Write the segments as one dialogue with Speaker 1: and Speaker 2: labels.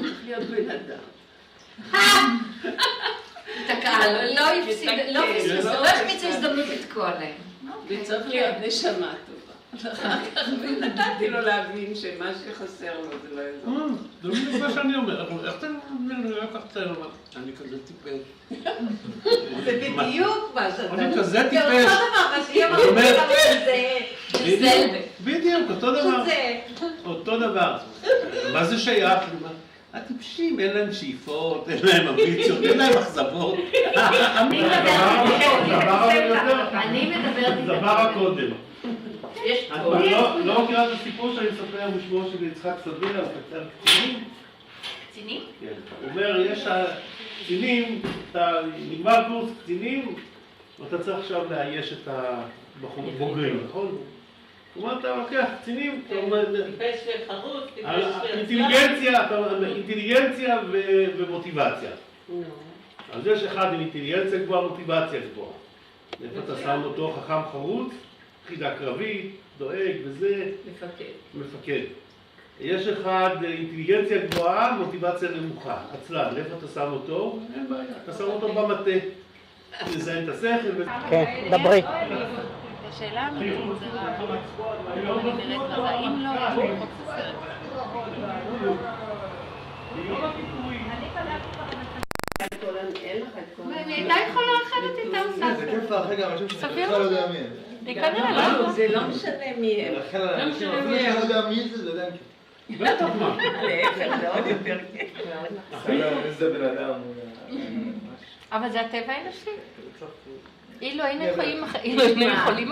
Speaker 1: צריך להיות בן אדם.
Speaker 2: תקעה, לא החמיצו הזדמנות לתקוע להם.
Speaker 1: וצריך להיות נשמה טובה. אחר כך נתתי לו להבין שמה שחסר לו זה לא יעזור.
Speaker 3: זה בדיוק מה שאני אומר, איך אתם אומרים, אני לא כך צער, אבל אני כזה טיפש.
Speaker 1: זה בדיוק מה שאתה...
Speaker 3: אני כזה טיפש.
Speaker 2: זה אותו דבר, מה שהיא אמרת, זה...
Speaker 3: בדיוק, אותו דבר. אותו דבר. מה זה שייך? הטיפשים, אין להם שאיפות, אין להם אמביציות, אין להם אכזבות.
Speaker 2: אני מדברת איתה.
Speaker 3: דבר הקודם.
Speaker 2: יש
Speaker 3: את לא מכירה את הסיפור שאני מספר משמו של יצחק סביר על קצינים?
Speaker 2: קצינים?
Speaker 3: כן. הוא אומר, יש קצינים, אתה נגמר קורס קצינים, ואתה צריך עכשיו לאייש את הבוגרים, נכון? הוא אומר, אתה לוקח קצינים, אתה אומר...
Speaker 1: טיפש וחרוץ, טיפש
Speaker 3: אינטליגנציה ומוטיבציה. אז יש אחד עם אינטליגנציה גבוהה, מוטיבציה גבוהה. איפה אתה שם אותו חכם חרוץ, חידה קרבית, דואג וזה... מפקד. יש אחד אינטליגנציה גבוהה, מוטיבציה נמוכה. עצלן, איפה אתה שם אותו? אין בעיה, אתה שם אותו במטה. לזיין את השכל.
Speaker 4: כן, דברי.
Speaker 2: השאלה האמיתית זה נראית רבה, אם לא, יש פחות סרט. היא הייתה יכולה אחרת איתה עושה.
Speaker 5: זה כיף לאחר גם אנשים שאני בכלל לא יודע מי הם.
Speaker 2: היא כנראה לא.
Speaker 1: זה לא משנה מי הם.
Speaker 5: לכן אנשים אפילו שאני לא יודע מי זה, זה עדיין כיף.
Speaker 3: בטח מה.
Speaker 1: להפך, זה עוד יותר כיף.
Speaker 5: איזה בן אדם.
Speaker 2: אבל זה הטבע האנושי. אילו היינו יכולים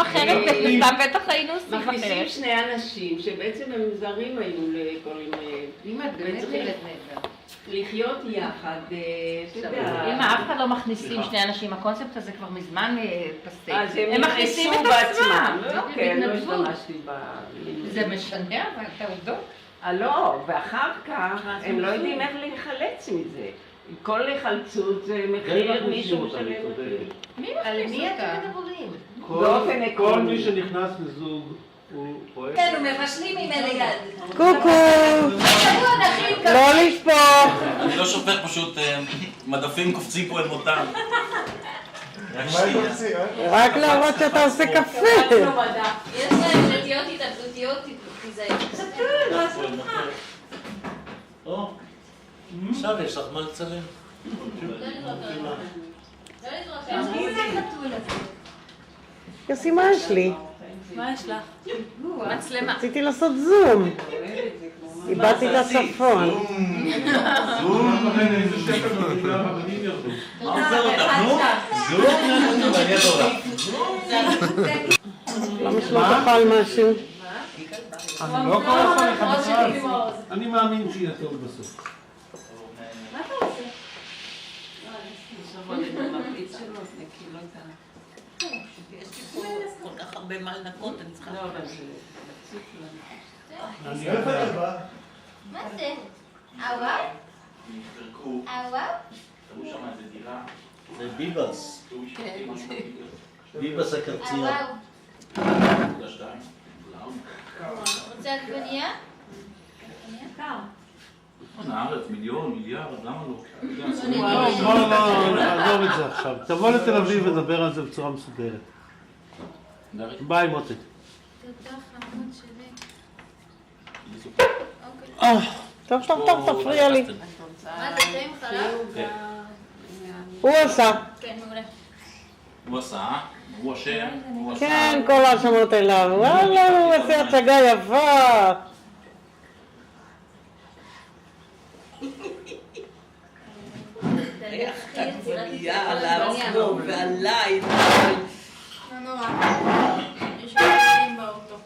Speaker 2: אחרת, סתם בטח היינו עושים אחרת.
Speaker 1: מכניסים שני אנשים שבעצם הם זרים היו לכל...
Speaker 2: אם את באמת חילת נהדר.
Speaker 1: לחיות יחד,
Speaker 2: אם אף אחד לא מכניסים שני אנשים, הקונספט הזה כבר מזמן פסק.
Speaker 1: הם
Speaker 2: מכניסים את
Speaker 1: עצמם.
Speaker 2: אוקיי,
Speaker 1: לא השתמשתי
Speaker 2: זה משנה, אבל את העובדות.
Speaker 1: לא, ואחר כך הם לא יודעים איך להיחלץ מזה. כל היחלצות זה מחיר מישהו משלם מחיר.
Speaker 2: על מי אתם מדברים?
Speaker 1: באופן עקרוני.
Speaker 3: כל מי שנכנס לזוג הוא פועל.
Speaker 2: כן, הוא מבשלים ממנו יד.
Speaker 4: קוקו! לא לשפוך!
Speaker 6: אני לא שופך, פשוט מדפים קופצים פה אל מותם.
Speaker 4: רק להראות שאתה עושה קפה.
Speaker 2: יש להם נטיות התאבדותיות, תיזהר.
Speaker 6: עכשיו יש לך מה לצלם.
Speaker 4: יוסי, מה יש לי?
Speaker 2: מה יש לך? מצלמה.
Speaker 4: רציתי לעשות זום. איבדתי את הצפון.
Speaker 3: זום. איזה שקל במדינה הבנים ירדו.
Speaker 6: מה עוזר אותך? נו? זום? ואני אדורה.
Speaker 4: למה שלא תאכל משהו?
Speaker 3: אני לא יכול לך בכלל. אני מאמין שיהיה טוב בסוף.
Speaker 2: מה אתה עושה?
Speaker 7: יש כל כך הרבה מה לנקות, אני צריכה...
Speaker 1: לא, אבל זה...
Speaker 5: איפה אתה בא?
Speaker 8: מה זה? הוואו?
Speaker 6: נפרקו,
Speaker 8: הוואו?
Speaker 6: תראו שם איזה דירה.
Speaker 9: זה ביבס. ביבס הקרצייה.
Speaker 8: הוואו. רוצה עגבנייה?
Speaker 6: הארץ, מיליון, מיליארד, למה לא?
Speaker 3: לא, עזוב את זה עכשיו. תבוא לתל אביב ודבר על זה בצורה מסודרת. ביי מותק.
Speaker 8: תודה חמוד שלי.
Speaker 4: טוב, תפריע לי.
Speaker 8: מה זה, זה עם חלב?
Speaker 4: הוא עשה.
Speaker 8: כן, מעולה.
Speaker 6: הוא עשה, הוא אשר, הוא עשה.
Speaker 4: כן, כל ההאשמות אליו. וואלה, הוא עושה הצגה יפה.
Speaker 7: עגבנייה על הארצות ועליי.
Speaker 8: לא נורא. יש בגדים באוטו.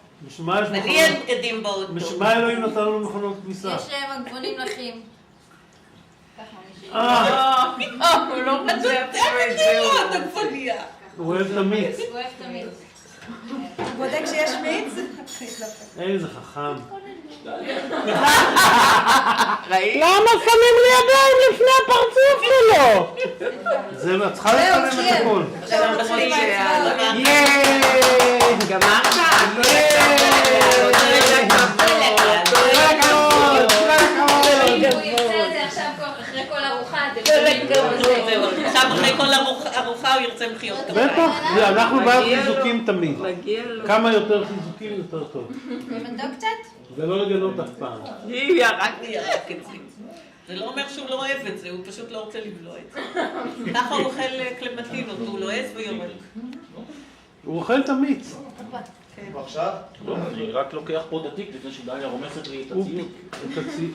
Speaker 7: אני אין בגדים באוטו.
Speaker 3: בשביל מה אלוהים נתן לנו מכונות כביסה?
Speaker 8: יש להם עגבונים לחים.
Speaker 2: הוא לא רוצה
Speaker 7: את זה. עגבנייה.
Speaker 3: הוא אוהב את המיץ.
Speaker 8: הוא אוהב תמיד.
Speaker 7: הוא בודק שיש מיץ?
Speaker 3: איזה חכם.
Speaker 4: למה שמים לי ידיים לפני הפרצוף שלו?
Speaker 3: זה את צריכה לצלם את הכל.
Speaker 1: גמרת?
Speaker 4: כל הכבוד.
Speaker 8: הוא יוצא את זה עכשיו כוח, אחרי כל ארוחה, אתם
Speaker 7: זהו, עכשיו אחרי כל ארוחה הוא ירצה מחיאות כפיים.
Speaker 3: בטח, אנחנו בעד חיזוקים תמיד.
Speaker 1: מגיע לו.
Speaker 3: כמה יותר חיזוקים יותר טוב.
Speaker 8: למדו קצת?
Speaker 3: ולא לגנות אף פעם.
Speaker 1: היא ירק
Speaker 7: את זה. זה לא אומר שהוא לא אוהב את זה, הוא פשוט לא רוצה לבלוע את זה. ככה הוא אוכל קלמטינות, הוא לועס ויורד.
Speaker 3: הוא אוכל את המיץ.
Speaker 5: ועכשיו?
Speaker 6: לא, אני רק לוקח פה דתיק לפני שדליה רומסת לי את
Speaker 3: הוא
Speaker 6: הציוד.
Speaker 3: את הציוד.